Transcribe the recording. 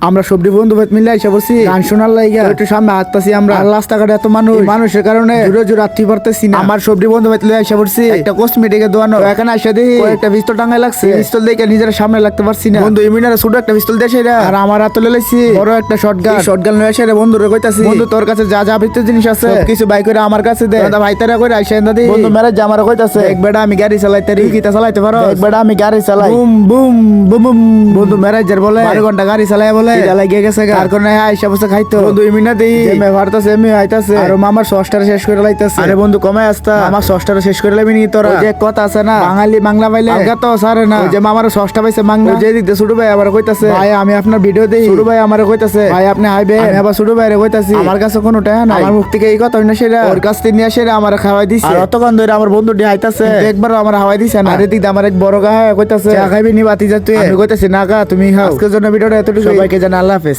আমরা সবজি বন্ধু ভাই মিলে এসে বসি গান শোনার লাইগা একটু সামনে হাঁটতাছি আমরা আর রাস্তাঘাটে এত মানুষের কারণে জোরে জোরে রাত্রি পারতেছি না। আমার সবজি বন্ধু ভাই মিলে এসে পড়ছি একটা কসমেটিকের দোকানে, এখানে এসে দেখি একটা পিস্তল টাঙ্গাই লাগছে। পিস্তল দেখে নিজের সামনে লাগতে পারছি না বন্ধু, ইমিনারে ছোট একটা পিস্তল দেশে আর আমার হাতে লইছি বড় একটা শটগান লয়ে এসে বন্ধু রে কইতাছি বন্ধু তোর কাছে যা যা ভিতর জিনিস আছে কিছু বাই করে আমার কাছে দে। দাদা ভাই তারা কইরা আইসা দাদি বন্ধু মেরে জামার কইতাছে এক বেটা আমি গাড়ি চালাইতে রি কিতা চালাইতে পারো, এক বেটা আমি গাড়ি চালাই বুম বুম বুম বুম। বন্ধু ম্যানেজার বলে 12 ঘন্টা গাড়ি চালায় বলে লাগিয়ে গেছে আর কোন আইসা বসে খাইতো বন্ধু ইমিনা দেই মে ভারতাছে এমনি আইতাছে আর মামার সস্টারে শেষ করে লাইতাছে। আরে বন্ধু কমে আসতা আমার সস্টারে শেষ করে লাইবি নি তোরা, যে কথা আছে না বাঙালি বাংলা পাইলে আগা তো সারে না, যে মামার সস্টা পাইছে মাংনা যে দিক ছোট ভাই আবার কইতাছে ভাই আমি আপনার ভিডিও দেই, ছোট ভাই আমারে কইতাছে ভাই আপনি আইবে, আমি আবার ছোট ভাইরে কইতাছি আমার কাছে কোনো টাকা নাই, আমার মুখ থেকে এই কথা হইনা সেরা ওর কাছ থেকে নিয়ে সেরা আমার খাওয়াই দিছে আর অতক্ষণ ধরে আমার বন্ধু ডি আইতাছে একবার আমার খাওয়াই দিছে না। আর এদিক আমার এক বড় গা কইতাছে চা খাইবি নি বাতি যা তুই, আমি কইতাছি না গা তুমি খাও। আজকের জন্য ভিডিওটা এতটুকু, সবাইকে জানা আল্লাহ হাফেজ।